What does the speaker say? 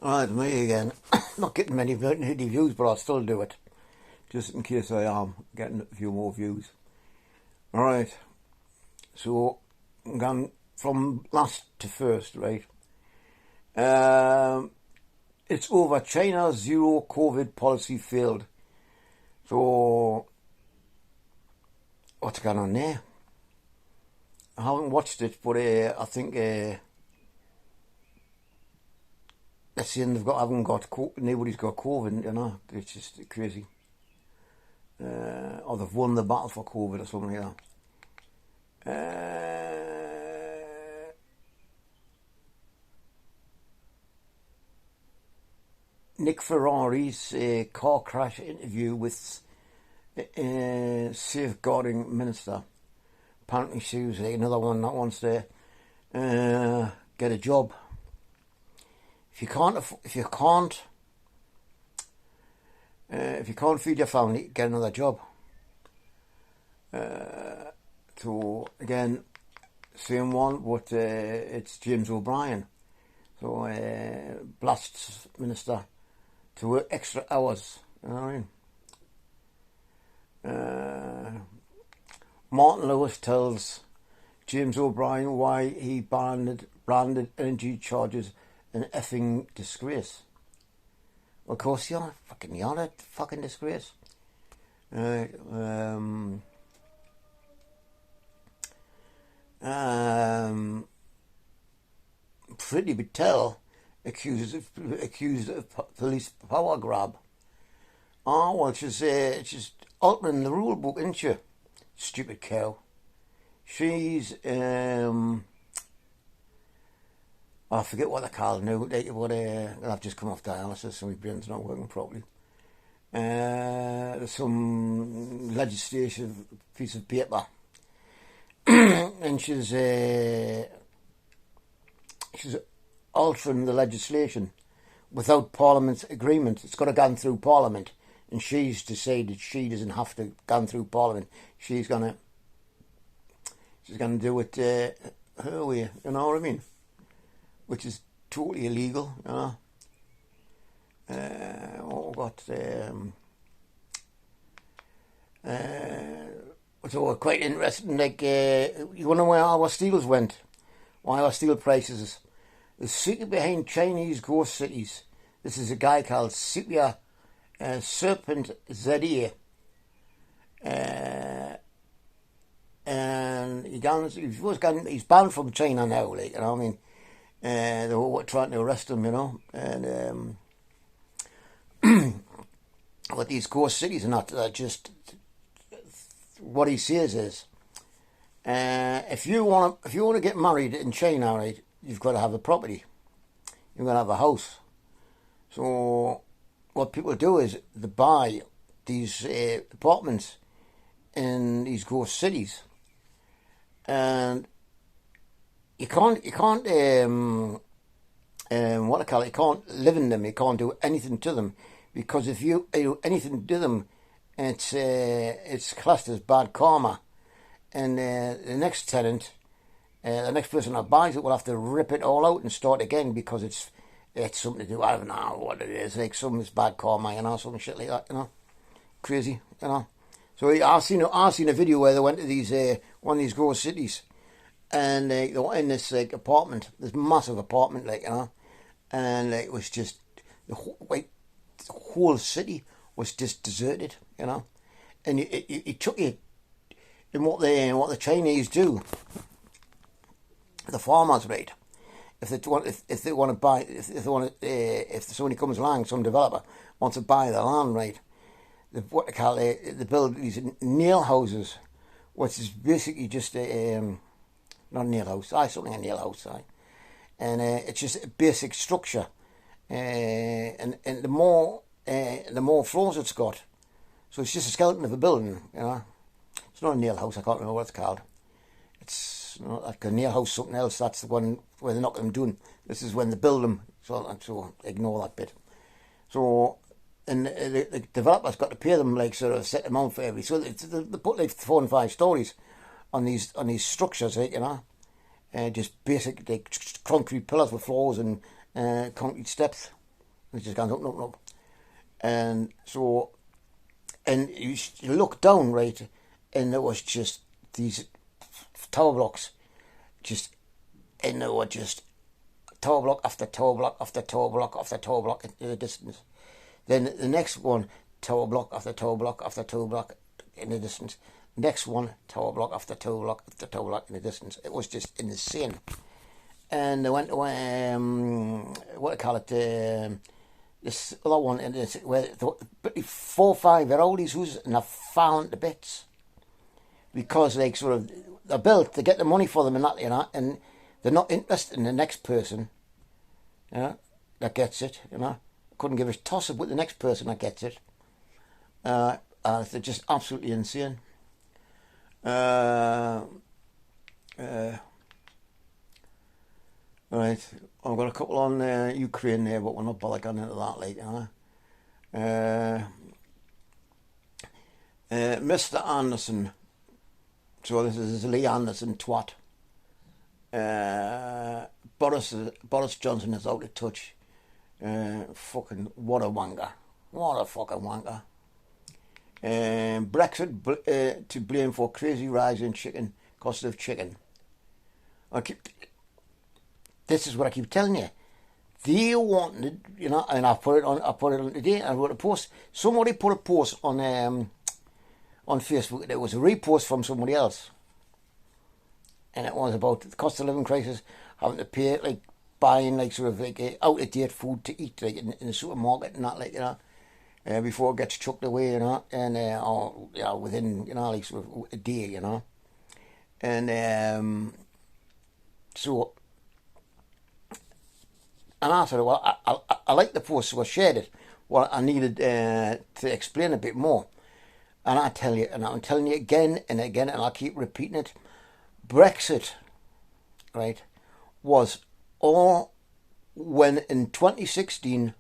Alright, me again. Not getting many views, but I'll still do it. Just in case I am getting a few more views. Alright, so I'm going from last to first, right? It's over. China's zero COVID policy failed. So, what's going on there? I haven't watched it, but I think that's the end. Nobody's got COVID, you know. It's just crazy. Or they've won the battle for COVID or something like that. Nick Ferrari's car crash interview with safeguarding minister. Apparently she was another one that wants to get a job. If you can't feed your family, get another job. So again, same one, but it's James O'Brien. So blasts minister to work extra hours. You know what I mean? Martin Lewis tells James O'Brien why he branded energy charges an effing disgrace. Well, of course, you're a fucking disgrace. Priti Patel accused of police power grab. Oh, well, she's altering the rule book, isn't she? Stupid cow. She's I forget what they call it now. I've just come off dialysis, so my brain's not working properly. There's some legislative piece of paper, and she's altering the legislation without Parliament's agreement. It's got to go through Parliament, and she's decided she doesn't have to go through Parliament. She's gonna do it her way. You know what I mean? Which is totally illegal, you know. So quite interesting. Like, you wonder where our steels went? Why our steel prices? The secret behind Chinese ghost cities. This is a guy called Sepia Serpent ZA. And he's banned from China now, like, you know what I mean? They were trying to arrest him, you know, and what these ghost cities are not, just what he says is, if you want to get married in China, right, you've got to have a property, you've got to have a house. So what people do is they buy these apartments in these ghost cities, and you can't you can't live in them. You can't do anything to them, because if you do anything to them, it's classed as bad karma, and the next tenant, the next person that buys it will have to rip it all out and start again, because it's something to do. I don't know what it is. Like something's bad karma, you know, something shit like that, you know, crazy, you know. So I've seen a video where they went to these one of these ghost cities. And they were in this apartment, this massive apartment, like, you know, and it was just the whole city was just deserted, you know, and it took you in what the Chinese do. The farmers, right? If somebody comes along, some developer wants to buy the land, right? They build these nail houses, which is basically just not a nail house, something a nail house, and it's just a basic structure, and the more floors it's got, so it's just a skeleton of a building, you know. It's not a nail house. I can't remember what it's called. It's not like a nail house, something else. That's the one where they're not them doing. This is when they build them, so ignore that bit. So, and the developer's got to pay them like sort of a set amount for every. So they put like 4 and 5 stories on these structures, you know, just basic like concrete pillars with floors and concrete steps. It just goes up and up and up. And so, and you look down, right, and there was just these tower blocks, and there were just tower block after tower block after tower block after tower block in the distance. Then the next one, tower block after tower block after tower block in the distance. Next one, tower block after tower block after tower block in the distance. It was just insane. And they went to what do you call it? This other one, and it's where 4 or 5 year oldies who's and have found the bits because like sort of they're built to get the money for them and that, you know, and they're not interested in the next person, you know, that gets it, you know. Couldn't give a toss up with the next person that gets it. They're just absolutely insane. Right, I've got a couple on Ukraine there, but we're not bothered going into that later. Mr. Anderson. So this is Lee Anderson, twat. Boris Johnson is out of touch. Fucking what a wanker. What a fucking wanker. Brexit to blame for crazy rise in cost of chicken. This is what I keep telling you. They wanted, you know, and I put it on today. I wrote a post. Somebody put a post on Facebook. There was a repost from somebody else, and it was about the cost of living crisis, having to pay, like buying like sort of like out of date food to eat, like in the supermarket and that, like, you know, before it gets chucked away, you know, and or you know, within, you know, like sort of a day, you know, and so. And I said, well, I like the post, so I shared it. Well, I needed to explain a bit more. And I tell you, and I'm telling you again and again, and I'll keep repeating it. Brexit, right, was all when in 2016,